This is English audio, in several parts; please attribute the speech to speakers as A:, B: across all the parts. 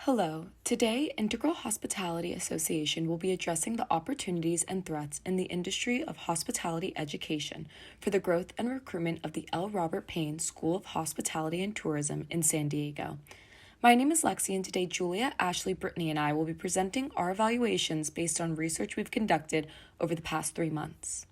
A: Hello. Today, Integral Hospitality Association will be addressing the opportunities and threats in the industry of hospitality education for the growth and recruitment of the L. Robert Payne School of Hospitality and Tourism in San Diego. My name is Lexi, and today Julia, Ashley, Brittany, and I will be presenting our evaluations based on research we've conducted over the past 3 months.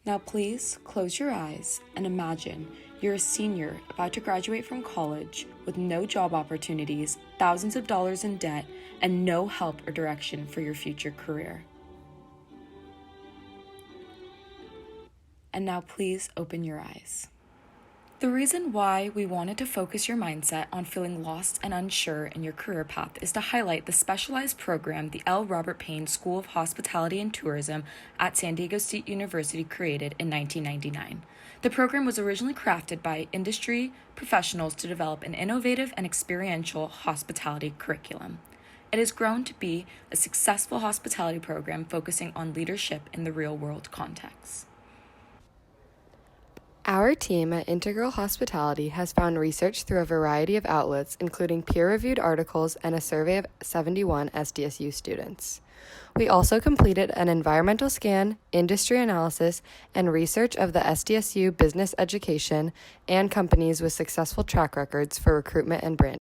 A: Now please close your eyes and imagine you're a senior about to graduate from college with no job opportunities, thousands of dollars in debt, and no help or direction for your future career. And now please open your eyes. The reason why we wanted to focus your mindset on feeling lost and unsure in your career path is to highlight the specialized program the L. Robert Payne School of Hospitality and Tourism at San Diego State University created in 1999. The program was originally crafted by industry professionals to develop an innovative and experiential hospitality curriculum. It has grown to be a successful hospitality program focusing on leadership in the real-world context.
B: Our team at Integral Hospitality has found research through a variety of outlets, including peer-reviewed articles and a survey of 71 SDSU students. We also completed an environmental scan, industry analysis, and research of the SDSU business education and companies with successful track records for recruitment and branding.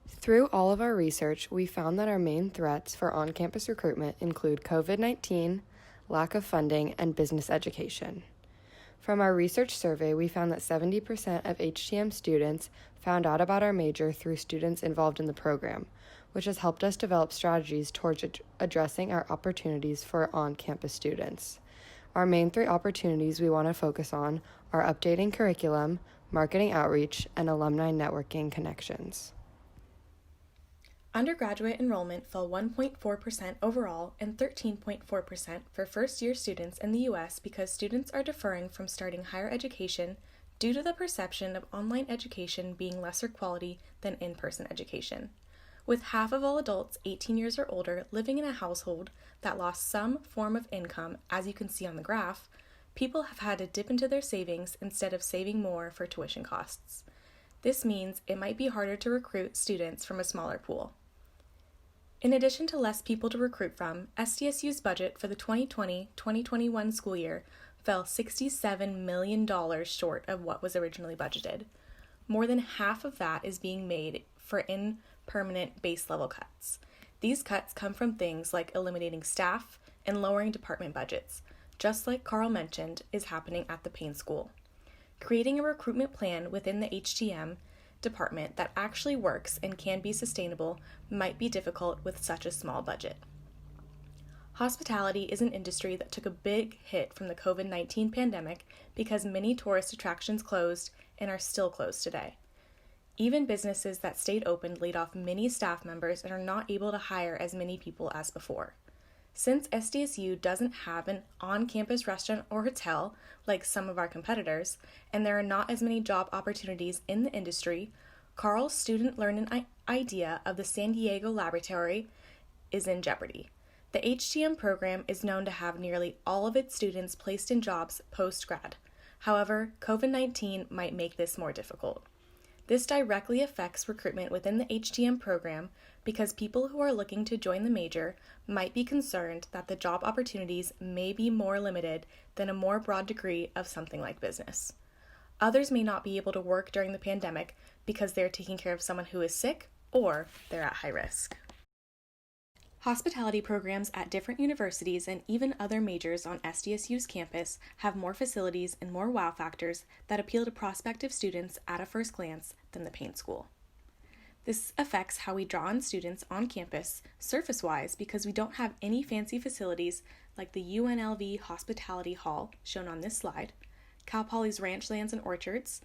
B: Through all of our research, we found that our main threats for on-campus recruitment include COVID-19, lack of funding, and business education. From our research survey, we found that 70% of HTM students found out about our major through students involved in the program, which has helped us develop strategies towards addressing our opportunities for on-campus students. Our main 3 opportunities we want to focus on are updating curriculum, marketing outreach, and alumni networking connections.
C: Undergraduate enrollment fell 1.4% overall and 13.4% for first-year students in the U.S. because students are deferring from starting higher education due to the perception of online education being lesser quality than in-person education. With half of all adults 18 years or older living in a household that lost some form of income, as you can see on the graph, people have had to dip into their savings instead of saving more for tuition costs. This means it might be harder to recruit students from a smaller pool. In addition to less people to recruit from, SDSU's budget for the 2020-2021 school year fell $67 million short of what was originally budgeted. More than half of that is being made for permanent base level cuts. These cuts come from things like eliminating staff and lowering department budgets, just like Carl mentioned is happening at the Payne School. Creating a recruitment plan within the HTM department that actually works and can be sustainable might be difficult with such a small budget. Hospitality is an industry that took a big hit from the COVID-19 pandemic because many tourist attractions closed and are still closed today. Even businesses that stayed open laid off many staff members and are not able to hire as many people as before. Since SDSU doesn't have an on-campus restaurant or hotel like some of our competitors, and there are not as many job opportunities in the industry, Carl's student learning idea of the San Diego laboratory is in jeopardy. The HTM program is known to have nearly all of its students placed in jobs post-grad. However, COVID-19 might make this more difficult. This directly affects recruitment within the HTM program because people who are looking to join the major might be concerned that the job opportunities may be more limited than a more broad degree of something like business. Others may not be able to work during the pandemic because they're taking care of someone who is sick or they're at high risk. Hospitality programs at different universities and even other majors on SDSU's campus have more facilities and more wow factors that appeal to prospective students at a first glance than the Payne School. This affects how we draw on students on campus surface-wise because we don't have any fancy facilities like the UNLV Hospitality Hall, shown on this slide, Cal Poly's Ranch Lands and Orchards,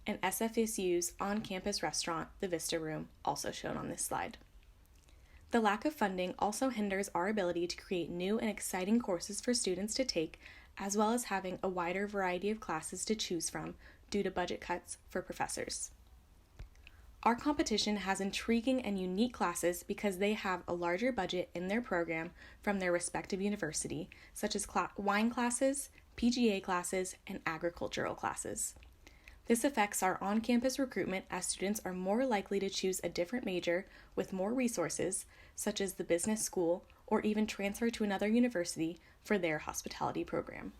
C: and SFSU's on-campus restaurant, the Vista Room, also shown on this slide. The lack of funding also hinders our ability to create new and exciting courses for students to take, as well as having a wider variety of classes to choose from due to budget cuts for professors. Our competition has intriguing and unique classes because they have a larger budget in their program from their respective university, such as wine classes, PGA classes, and agricultural classes. This affects our on-campus recruitment as students are more likely to choose a different major with more resources, such as the business school, or even transfer to another university for their hospitality program.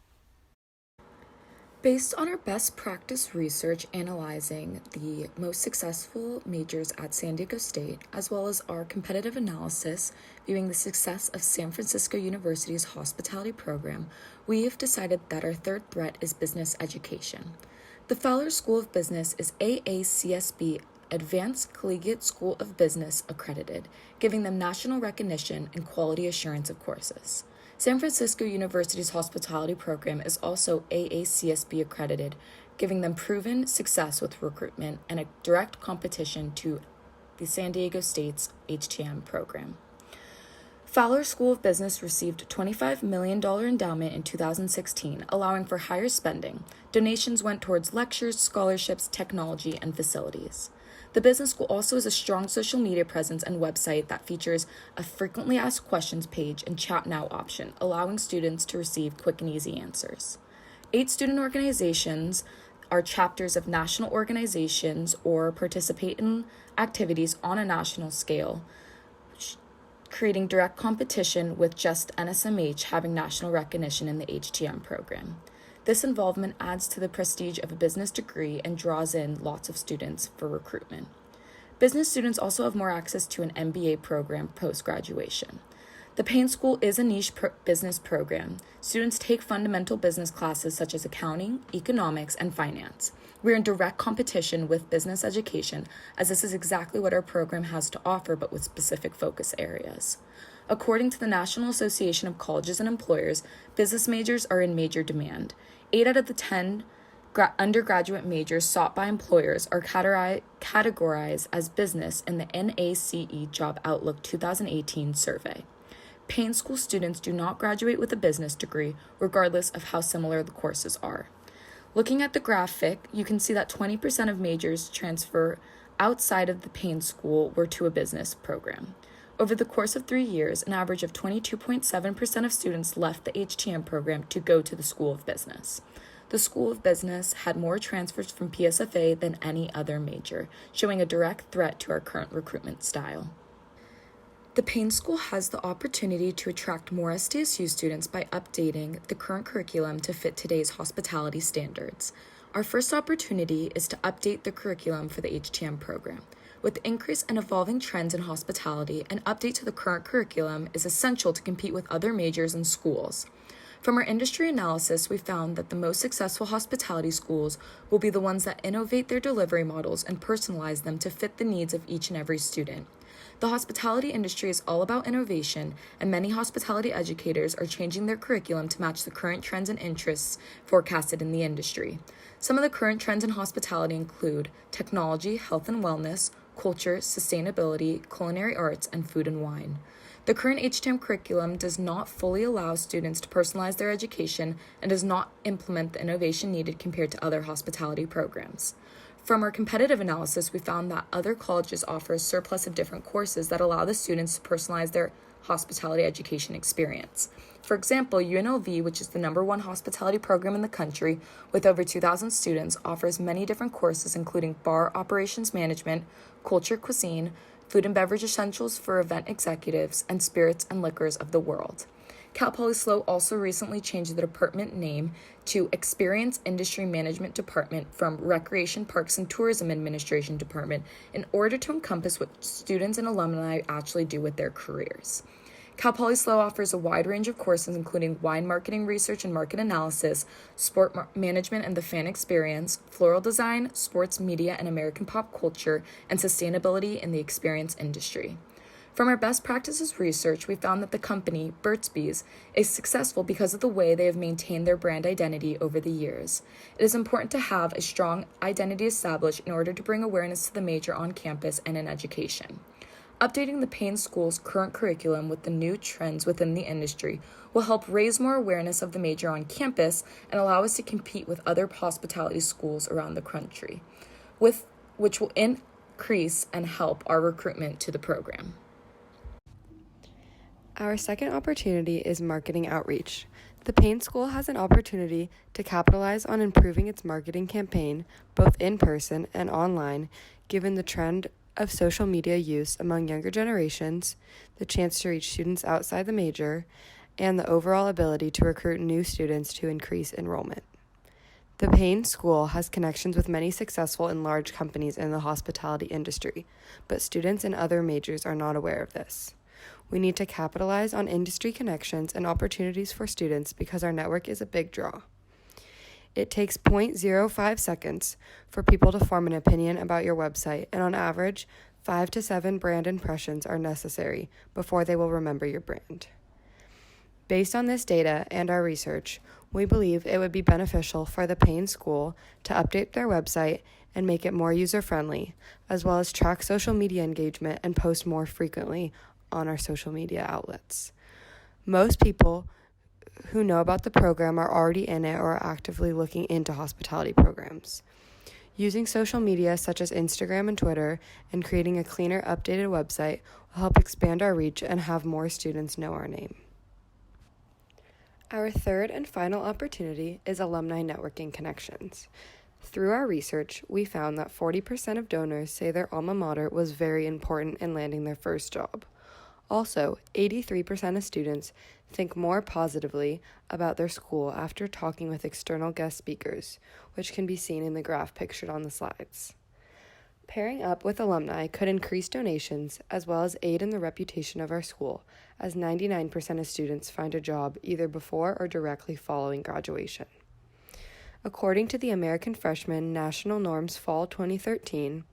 A: Based on our best practice research analyzing the most successful majors at San Diego State, as well as our competitive analysis viewing the success of San Francisco University's hospitality program, we have decided that our third threat is business education. The Fowler School of Business is AACSB Advanced Collegiate School of Business accredited, giving them national recognition and quality assurance of courses. San Francisco University's hospitality program is also AACSB accredited, giving them proven success with recruitment and a direct competition to the San Diego State's HTM program. Fowler School of Business received a $25 million endowment in 2016, allowing for higher spending. Donations went towards lectures, scholarships, technology, and facilities. The business school also has a strong social media presence and website that features a frequently asked questions page and chat now option, allowing students to receive quick and easy answers. 8 student organizations are chapters of national organizations or participate in activities on a national scale, creating direct competition with just NSMH having national recognition in the HTM program. This involvement adds to the prestige of a business degree and draws in lots of students for recruitment. Business students also have more access to an MBA program post-graduation. The Payne School is a niche business program. Students take fundamental business classes such as accounting, economics, and finance. We're in direct competition with business education, as this is exactly what our program has to offer, but with specific focus areas. According to the National Association of Colleges and Employers, business majors are in major demand. 8 out of the 10 undergraduate majors sought by employers are categorized as business in the NACE Job Outlook 2018 survey. Payne School students do not graduate with a business degree, regardless of how similar the courses are. Looking at the graphic, you can see that 20% of majors transfer outside of the Payne School were to a business program. Over the course of 3 years, an average of 22.7% of students left the HTM program to go to the School of Business. The School of Business had more transfers from PSFA than any other major, showing a direct threat to our current recruitment style. The Payne School has the opportunity to attract more SDSU students by updating the current curriculum to fit today's hospitality standards. Our first opportunity is to update the curriculum for the HTM program. With the increase in evolving trends in hospitality, an update to the current curriculum is essential to compete with other majors and schools. From our industry analysis, we found that the most successful hospitality schools will be the ones that innovate their delivery models and personalize them to fit the needs of each and every student. The hospitality industry is all about innovation, and many hospitality educators are changing their curriculum to match the current trends and interests forecasted in the industry. Some of the current trends in hospitality include technology, health and wellness, culture, sustainability, culinary arts, and food and wine. The current HTM curriculum does not fully allow students to personalize their education and does not implement the innovation needed compared to other hospitality programs. From our competitive analysis, we found that other colleges offer a surplus of different courses that allow the students to personalize their hospitality education experience. For example, UNLV, which is the #1 hospitality program in the country with over 2,000 students, offers many different courses including bar operations management, culture cuisine, food and beverage essentials for event executives, and spirits and liquors of the world. Cal Poly SLO also recently changed the department name to Experience Industry Management Department from Recreation Parks and Tourism Administration Department in order to encompass what students and alumni actually do with their careers. Cal Poly SLO offers a wide range of courses including wine marketing research and market analysis, sport management and the fan experience, floral design, sports media and American pop culture, and sustainability in the experience industry. From our best practices research, we found that the company, Burt's Bees, is successful because of the way they have maintained their brand identity over the years. It is important to have a strong identity established in order to bring awareness to the major on campus and in education. Updating the Payne School's current curriculum with the new trends within the industry will help raise more awareness of the major on campus and allow us to compete with other hospitality schools around the country, which will increase and help our recruitment to the program.
B: Our second opportunity is marketing outreach. The Payne School has an opportunity to capitalize on improving its marketing campaign, both in person and online, given the trend of social media use among younger generations, the chance to reach students outside the major, and the overall ability to recruit new students to increase enrollment. The Payne School has connections with many successful and large companies in the hospitality industry, but students in other majors are not aware of this. We need to capitalize on industry connections and opportunities for students because our network is a big draw. It takes 0.05 seconds for people to form an opinion about your website, and on average, 5 to 7 brand impressions are necessary before they will remember your brand. Based on this data and our research, we believe it would be beneficial for the Payne School to update their website and make it more user-friendly, as well as track social media engagement and post more frequently on our social media outlets. Most people who know about the program are already in it or are actively looking into hospitality programs. Using social media such as Instagram and Twitter and creating a cleaner, updated website will help expand our reach and have more students know our name. Our third and final opportunity is alumni networking connections. Through our research, we found that 40% of donors say their alma mater was very important in landing their first job. Also, 83% of students think more positively about their school after talking with external guest speakers, which can be seen in the graph pictured on the slides. Pairing up with alumni could increase donations as well as aid in the reputation of our school, as 99% of students find a job either before or directly following graduation. According to the American Freshman National Norms Fall 2013,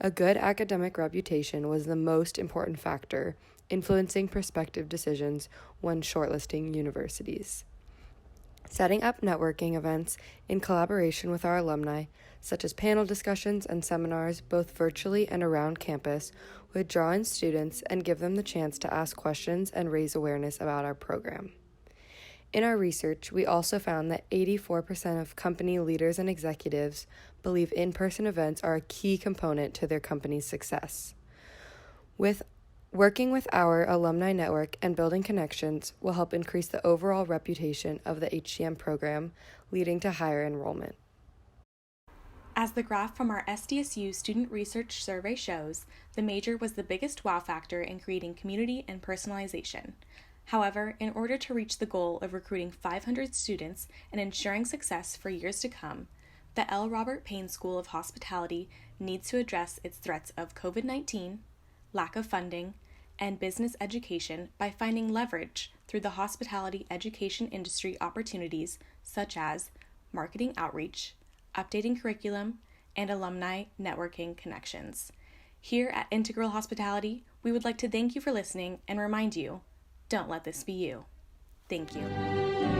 B: a good academic reputation was the most important factor influencing prospective decisions when shortlisting universities. Setting up networking events in collaboration with our alumni, such as panel discussions and seminars both virtually and around campus, would draw in students and give them the chance to ask questions and raise awareness about our program. In our research, we also found that 84% of company leaders and executives believe in-person events are a key component to their company's success. Working with our alumni network and building connections will help increase the overall reputation of the HTM program, leading to higher enrollment.
C: As the graph from our SDSU Student Research Survey shows, the major was the biggest wow factor in creating community and personalization. However, in order to reach the goal of recruiting 500 students and ensuring success for years to come, the L. Robert Payne School of Hospitality needs to address its threats of COVID-19, lack of funding, and business education by finding leverage through the hospitality education industry opportunities such as marketing outreach, updating curriculum, and alumni networking connections. Here at Integral Hospitality, we would like to thank you for listening and remind you, don't let this be you. Thank you.